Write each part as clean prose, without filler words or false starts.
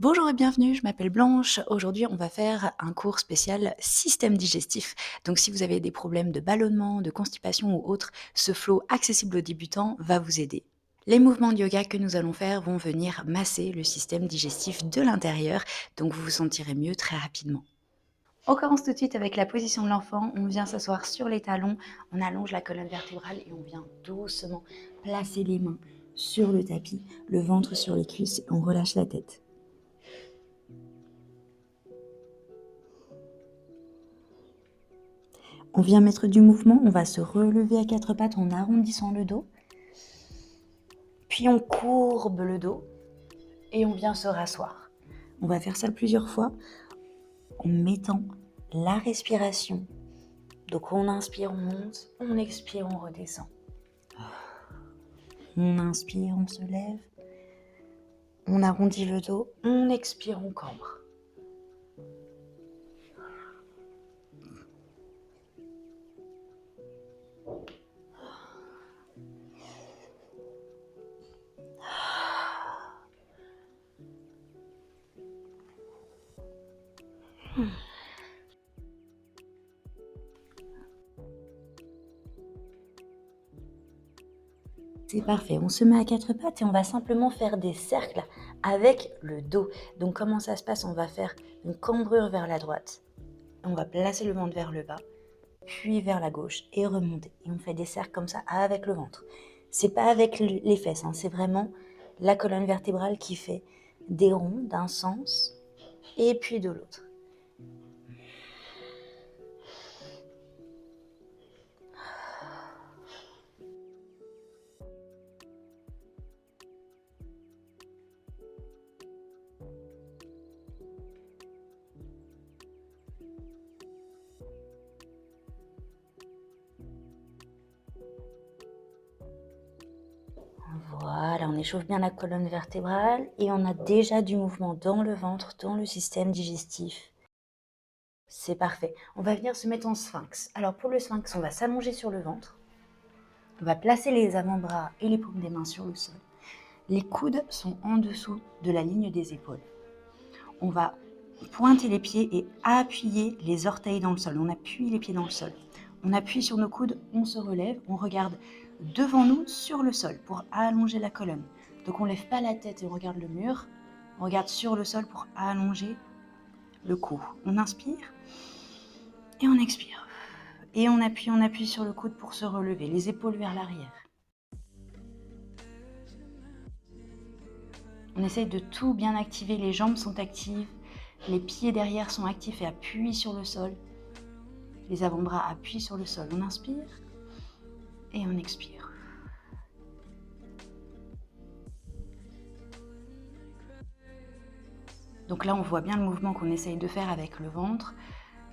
Bonjour et bienvenue, je m'appelle Blanche. Aujourd'hui, on va faire un cours spécial système digestif. Donc, si vous avez des problèmes de ballonnement, de constipation ou autre, ce flow accessible aux débutants va vous aider. Les mouvements de yoga que nous allons faire vont venir masser le système digestif de l'intérieur, donc vous vous sentirez mieux très rapidement. On commence tout de suite avec la position de l'enfant. On vient s'asseoir sur les talons, on allonge la colonne vertébrale et on vient doucement placer les mains sur le tapis, le ventre sur les cuisses et on relâche la tête. On vient mettre du mouvement, on va se relever à quatre pattes en arrondissant le dos. Puis on courbe le dos et on vient se rasseoir. On va faire ça plusieurs fois en mettant la respiration. Donc on inspire, on monte, on expire, on redescend. On inspire, on se lève. On arrondit le dos, on expire, on cambre. C'est parfait, on se met à quatre pattes et on va simplement faire des cercles avec le dos. Donc comment ça se passe? On va faire une cambrure vers la droite. On va placer le ventre vers le bas, puis vers la gauche et remonter. Et on fait des cercles comme ça avec le ventre. C'est pas avec les fesses, c'est vraiment la colonne vertébrale qui fait des ronds d'un sens et puis de l'autre. Voilà, on échauffe bien la colonne vertébrale et on a déjà du mouvement dans le ventre, dans le système digestif. C'est parfait. On va venir se mettre en sphinx. Alors pour le sphinx, on va s'allonger sur le ventre. On va placer les avant-bras et les paumes des mains sur le sol. Les coudes sont en dessous de la ligne des épaules. On va pointer les pieds et appuyer les orteils dans le sol. On appuie les pieds dans le sol. On appuie sur nos coudes, on se relève, on regarde devant nous sur le sol pour allonger la colonne. Donc on ne lève pas la tête et on regarde le mur. On regarde sur le sol pour allonger le cou. On inspire et on expire. Et on appuie sur le coude pour se relever, les épaules vers l'arrière. On essaye de tout bien activer, les jambes sont actives, les pieds derrière sont actifs et appuient sur le sol. Les avant-bras appuient sur le sol. On inspire et on expire. Donc là, on voit bien le mouvement qu'on essaye de faire avec le ventre.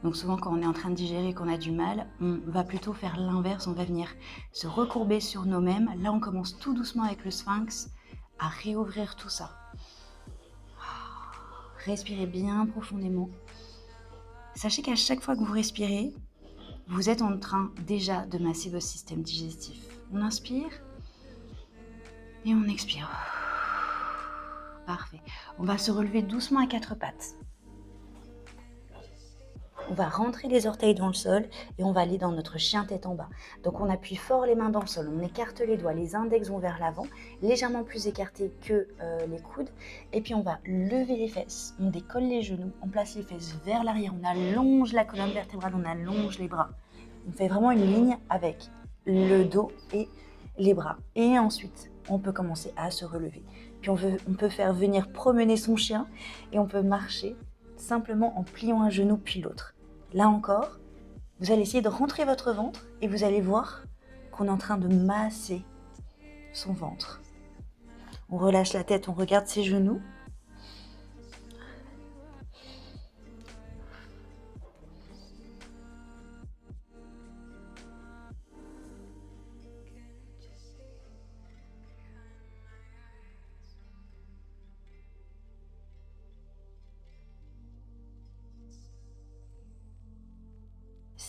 Donc souvent, quand on est en train de digérer, qu'on a du mal, on va plutôt faire l'inverse. On va venir se recourber sur nous-mêmes. Là, on commence tout doucement avec le sphinx à réouvrir tout ça. Respirez bien profondément. Sachez qu'à chaque fois que vous respirez, vous êtes en train déjà de masser votre système digestif. On inspire et on expire. Parfait. On va se relever doucement à quatre pattes. On va rentrer les orteils dans le sol et on va aller dans notre chien tête en bas. Donc on appuie fort les mains dans le sol, on écarte les doigts, les index vont vers l'avant, légèrement plus écartés que les coudes. Et puis on va lever les fesses, on décolle les genoux, on place les fesses vers l'arrière, on allonge la colonne vertébrale, on allonge les bras. On fait vraiment une ligne avec le dos et les bras. Et ensuite, on peut commencer à se relever. Puis on peut faire venir promener son chien et on peut marcher simplement en pliant un genou puis l'autre. Là encore, vous allez essayer de rentrer votre ventre et vous allez voir qu'on est en train de masser son ventre. On relâche la tête, on regarde ses genoux.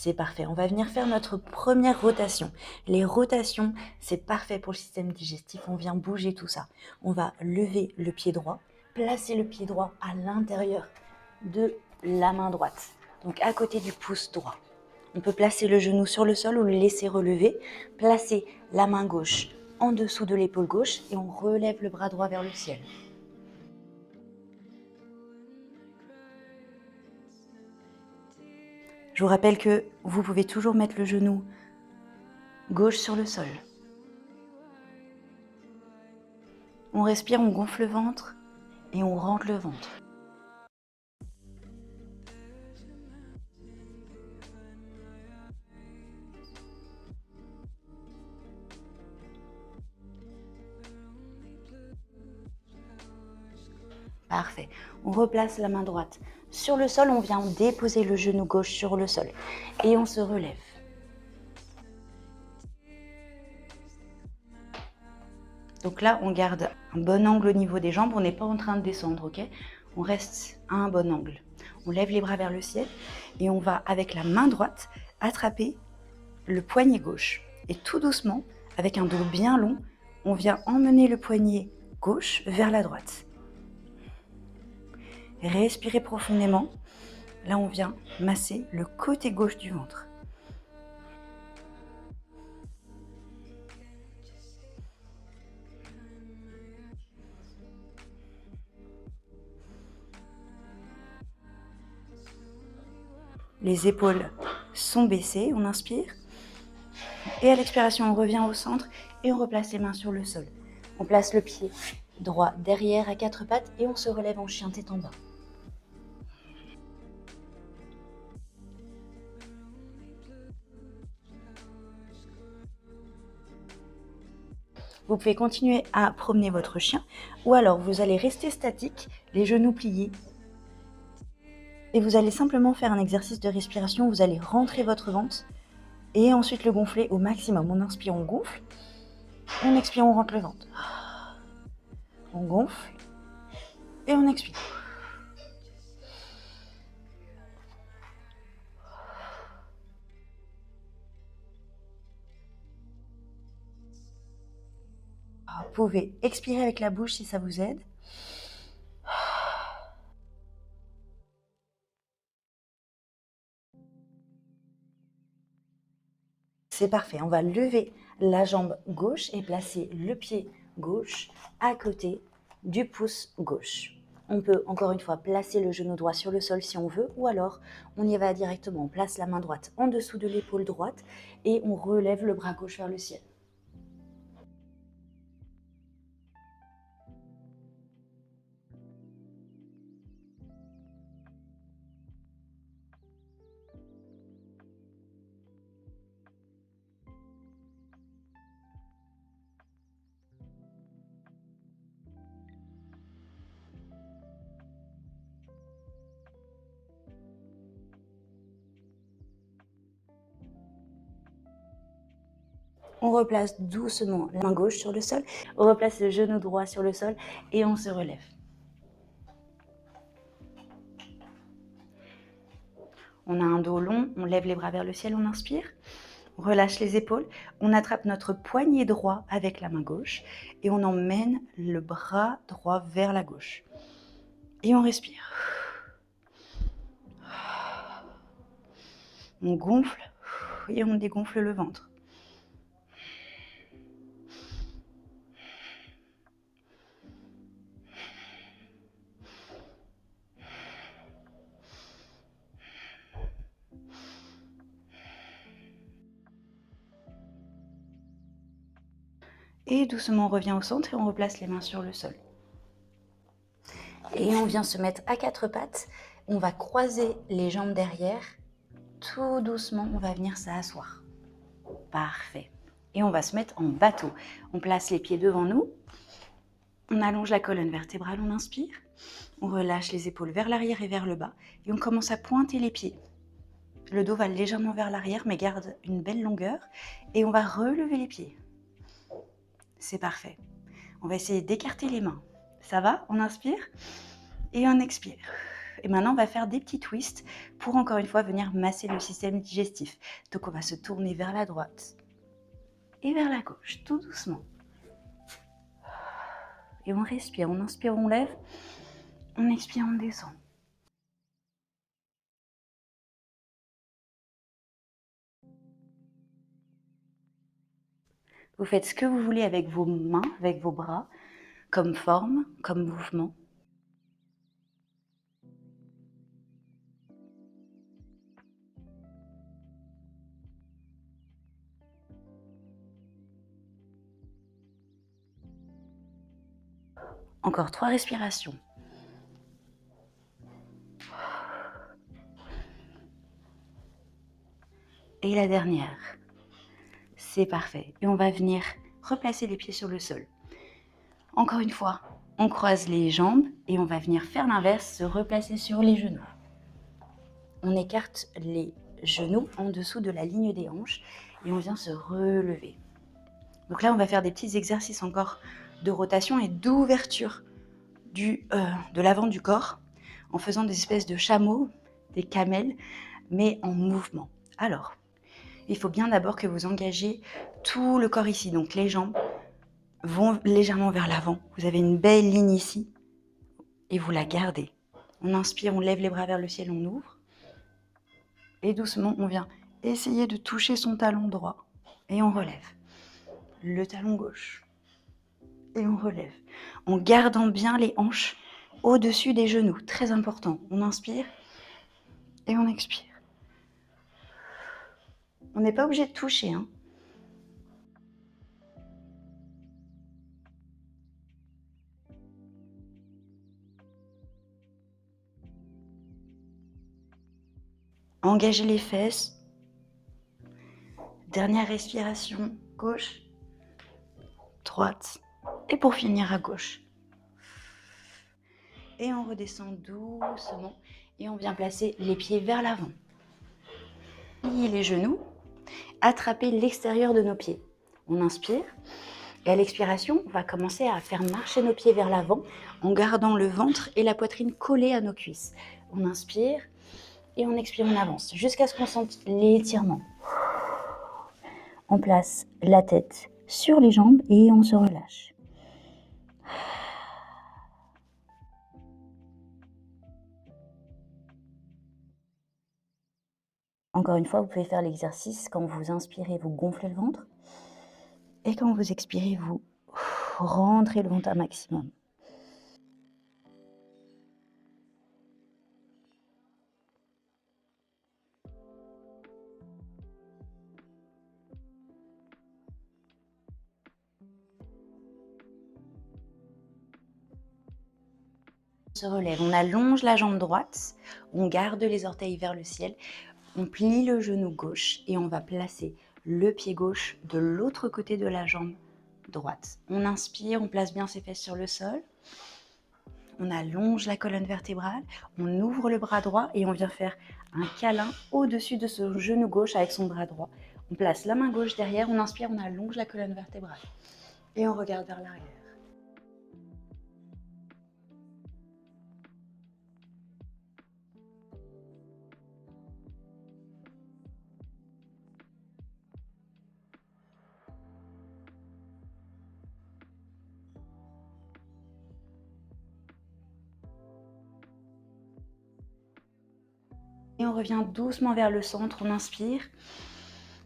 C'est parfait. On va venir faire notre première rotation. Les rotations, c'est parfait pour le système digestif. On vient bouger tout ça. On va lever le pied droit, placez le pied droit à l'intérieur de la main droite, donc à côté du pouce droit. On peut placer le genou sur le sol ou le laisser relever. Placez la main gauche en dessous de l'épaule gauche et on relève le bras droit vers le ciel. Je vous rappelle que vous pouvez toujours mettre le genou gauche sur le sol. On respire, on gonfle le ventre et on rentre le ventre. Parfait. On replace la main droite sur le sol. On vient déposer le genou gauche sur le sol et on se relève. Donc là, on garde un bon angle au niveau des jambes. On n'est pas en train de descendre, ok? On reste à un bon angle. On lève les bras vers le ciel et on va, avec la main droite, attraper le poignet gauche. Et tout doucement, avec un dos bien long, on vient emmener le poignet gauche vers la droite. Respirez profondément. Là, on vient masser le côté gauche du ventre. Les épaules sont baissées, on inspire. Et à l'expiration, on revient au centre et on replace les mains sur le sol. On place le pied droit derrière à quatre pattes et on se relève en chien tête en bas. Vous pouvez continuer à promener votre chien ou alors vous allez rester statique, les genoux pliés. Et vous allez simplement faire un exercice de respiration où vous allez rentrer votre ventre et ensuite le gonfler au maximum. On inspire, on gonfle. On expire, on rentre le ventre. On gonfle et on expire. Vous pouvez expirer avec la bouche si ça vous aide. C'est parfait. On va lever la jambe gauche et placer le pied gauche à côté du pouce gauche. On peut encore une fois placer le genou droit sur le sol si on veut, ou alors on y va directement. On place la main droite en dessous de l'épaule droite et on relève le bras gauche vers le ciel. On replace doucement la main gauche sur le sol, on replace le genou droit sur le sol et on se relève. On a un dos long, on lève les bras vers le ciel, on inspire, on relâche les épaules, on attrape notre poignet droit avec la main gauche et on emmène le bras droit vers la gauche. Et on respire. On gonfle et on dégonfle le ventre. Et doucement, on revient au centre et on replace les mains sur le sol. Et on vient se mettre à quatre pattes. On va croiser les jambes derrière. Tout doucement, on va venir s'asseoir. Parfait. Et on va se mettre en bateau. On place les pieds devant nous. On allonge la colonne vertébrale, on inspire. On relâche les épaules vers l'arrière et vers le bas. Et on commence à pointer les pieds. Le dos va légèrement vers l'arrière, mais garde une belle longueur. Et on va relever les pieds. C'est parfait. On va essayer d'écarter les mains. Ça va? On inspire et on expire. Et maintenant, on va faire des petits twists pour encore une fois venir masser le système digestif. Donc, on va se tourner vers la droite et vers la gauche, tout doucement. Et on respire, on inspire, on lève. On expire, on descend. Vous faites ce que vous voulez avec vos mains, avec vos bras, comme forme, comme mouvement. Encore 3 respirations. Et la dernière. C'est parfait. Et on va venir replacer les pieds sur le sol. Encore une fois, on croise les jambes et on va venir faire l'inverse, se replacer sur les genoux. On écarte les genoux en dessous de la ligne des hanches et on vient se relever. Donc là, on va faire des petits exercices encore de rotation et d'ouverture de l'avant du corps en faisant des espèces de chameaux, des camels, mais en mouvement. Alors, il faut bien d'abord que vous engagez tout le corps ici. Donc les jambes vont légèrement vers l'avant. Vous avez une belle ligne ici et vous la gardez. On inspire, on lève les bras vers le ciel, on ouvre. Et doucement, on vient essayer de toucher son talon droit. Et on relève. Le talon gauche. Et on relève. En gardant bien les hanches au-dessus des genoux. Très important. On inspire et on expire. On n'est pas obligé de toucher, hein. Engagez les fesses. Dernière respiration. Gauche, droite. Et pour finir à gauche. Et on redescend doucement et on vient placer les pieds vers l'avant. Pliez les genoux, attrapez l'extérieur de nos pieds. On inspire et à l'expiration, on va commencer à faire marcher nos pieds vers l'avant en gardant le ventre et la poitrine collés à nos cuisses. On inspire et on expire, on avance jusqu'à ce qu'on sente l'étirement. On place la tête sur les jambes et on se relâche. Encore une fois, vous pouvez faire l'exercice. Quand vous inspirez, vous gonflez le ventre. Et quand vous expirez, vous rentrez le ventre un maximum. On se relève, on allonge la jambe droite, on garde les orteils vers le ciel, on plie le genou gauche et on va placer le pied gauche de l'autre côté de la jambe droite. On inspire, on place bien ses fesses sur le sol, on allonge la colonne vertébrale, on ouvre le bras droit et on vient faire un câlin au-dessus de ce genou gauche avec son bras droit. On place la main gauche derrière, on inspire, on allonge la colonne vertébrale et on regarde vers l'arrière. Et on revient doucement vers le centre, on inspire.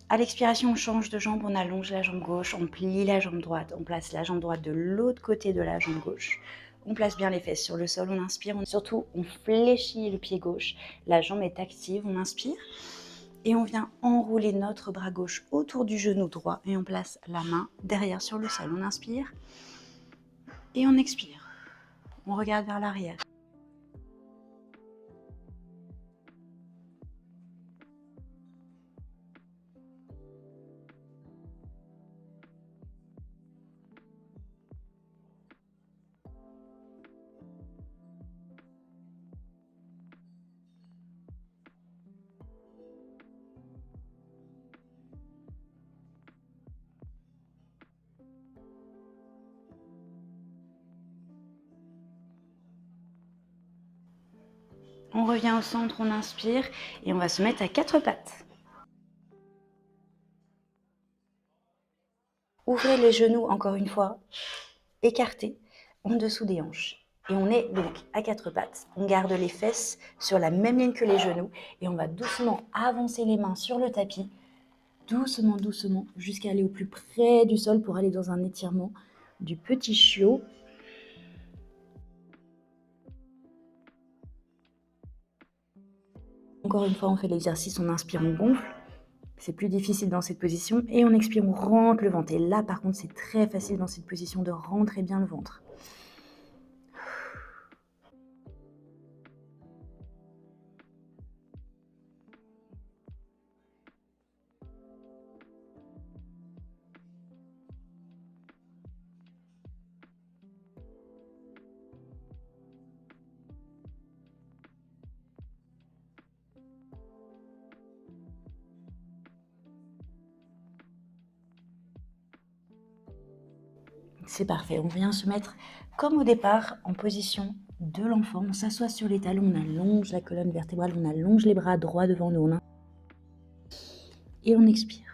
À l'expiration, on change de jambe, on allonge la jambe gauche, on plie la jambe droite, on place la jambe droite de l'autre côté de la jambe gauche. On place bien les fesses sur le sol, on inspire, surtout on fléchit le pied gauche, la jambe est active, on inspire. Et on vient enrouler notre bras gauche autour du genou droit et on place la main derrière sur le sol. On inspire et on expire. On regarde vers l'arrière. On revient au centre, on inspire et on va se mettre à 4 pattes. Ouvrez les genoux encore une fois, écartés en dessous des hanches. Et on est donc à quatre pattes. On garde les fesses sur la même ligne que les genoux et on va doucement avancer les mains sur le tapis, doucement, doucement, jusqu'à aller au plus près du sol pour aller dans un étirement du petit chiot. Encore une fois, on fait l'exercice, on inspire, on gonfle. C'est plus difficile dans cette position. Et on expire, on rentre le ventre. Et là, par contre, c'est très facile dans cette position de rentrer bien le ventre. C'est parfait. On vient se mettre comme au départ en position de l'enfant. On s'assoit sur les talons, on allonge la colonne vertébrale, on allonge les bras droits devant nous. Et on expire.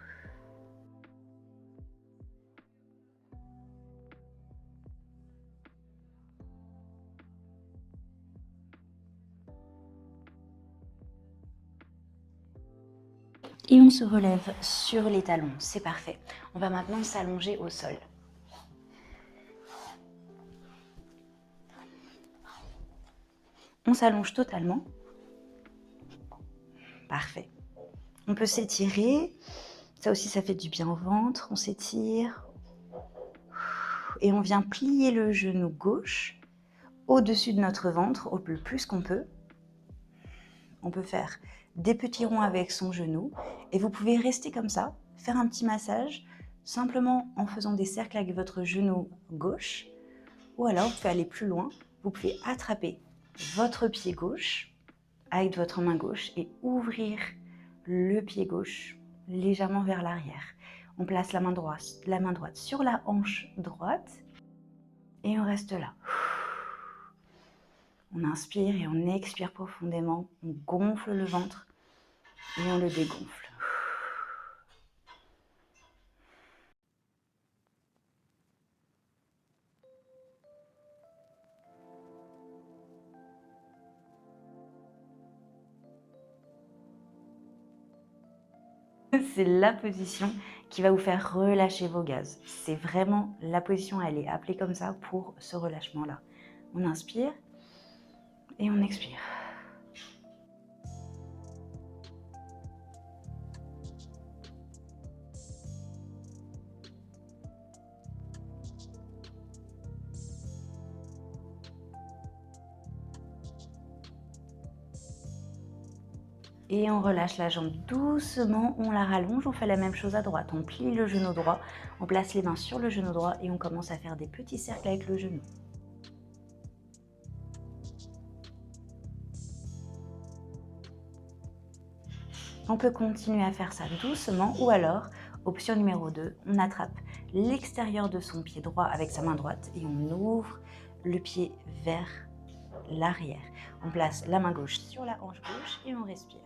Et on se relève sur les talons. C'est parfait. On va maintenant s'allonger au sol. On s'allonge totalement. Parfait. On peut s'étirer. Ça aussi, ça fait du bien au ventre. On s'étire. Et on vient plier le genou gauche au-dessus de notre ventre au plus qu'on peut. On peut faire des petits ronds avec son genou. Et vous pouvez rester comme ça, faire un petit massage, simplement en faisant des cercles avec votre genou gauche. Ou alors, vous pouvez aller plus loin. Vous pouvez attraper votre pied gauche avec votre main gauche et ouvrir le pied gauche légèrement vers l'arrière. On place la main droite sur la hanche droite et on reste là. On inspire et on expire profondément. On gonfle le ventre et on le dégonfle. C'est la position qui va vous faire relâcher vos gaz. C'est vraiment la position, elle est appelée comme ça pour ce relâchement-là. On inspire et on expire. Et on relâche la jambe doucement, on la rallonge, on fait la même chose à droite. On plie le genou droit, on place les mains sur le genou droit et on commence à faire des petits cercles avec le genou. On peut continuer à faire ça doucement ou alors, option numéro 2, on attrape l'extérieur de son pied droit avec sa main droite et on ouvre le pied vers l'arrière. On place la main gauche sur la hanche gauche et on respire.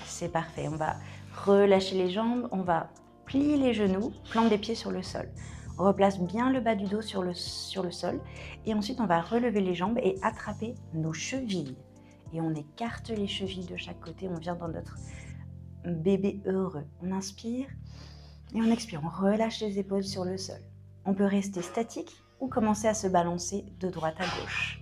C'est parfait, on va relâcher les jambes, on va plier les genoux, plante des pieds sur le sol. On replace bien le bas du dos sur le sol et ensuite on va relever les jambes et attraper nos chevilles. Et on écarte les chevilles de chaque côté, on vient dans notre bébé heureux. On inspire et on expire, on relâche les épaules sur le sol. On peut rester statique ou commencer à se balancer de droite à gauche.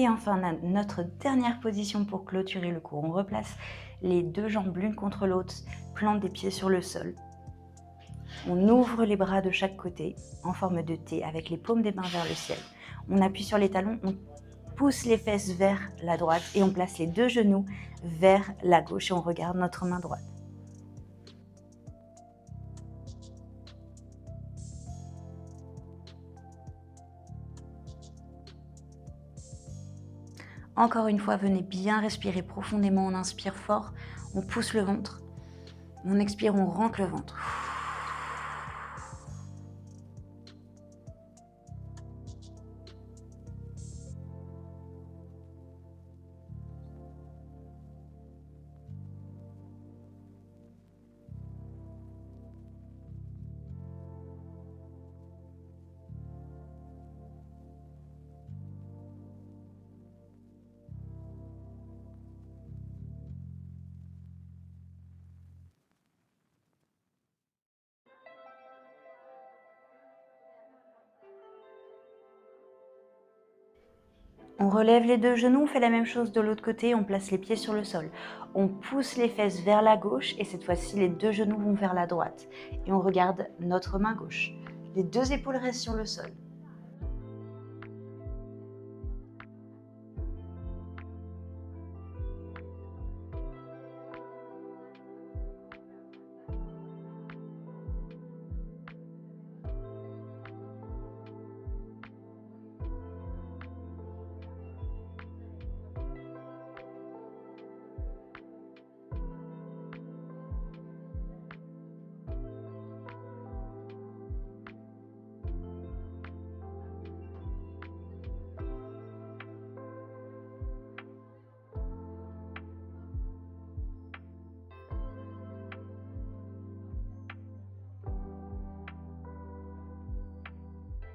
Et enfin, notre dernière position pour clôturer le cours. On replace les 2 jambes l'une contre l'autre, plante des pieds sur le sol. On ouvre les bras de chaque côté en forme de T avec les paumes des mains vers le ciel. On appuie sur les talons, on pousse les fesses vers la droite et on place les 2 genoux vers la gauche et on regarde notre main droite. Encore une fois, venez bien respirer profondément. On inspire fort, on pousse le ventre. On expire, on rentre le ventre. On relève les 2 genoux, on fait la même chose de l'autre côté, on place les pieds sur le sol. On pousse les fesses vers la gauche et cette fois-ci, les 2 genoux vont vers la droite. Et on regarde notre main gauche. Les 2 épaules restent sur le sol.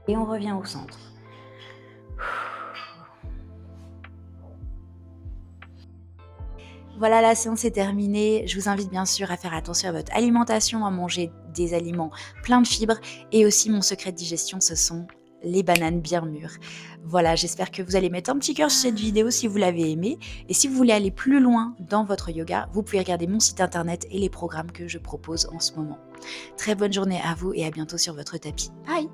Et on revient au centre. Voilà, la séance est terminée. Je vous invite bien sûr à faire attention à votre alimentation, à manger des aliments pleins de fibres. Et aussi, mon secret de digestion, ce sont les bananes bien mûres. Voilà, j'espère que vous allez mettre un petit cœur sur cette vidéo si vous l'avez aimée. Et si vous voulez aller plus loin dans votre yoga, vous pouvez regarder mon site internet et les programmes que je propose en ce moment. Très bonne journée à vous et à bientôt sur votre tapis. Bye!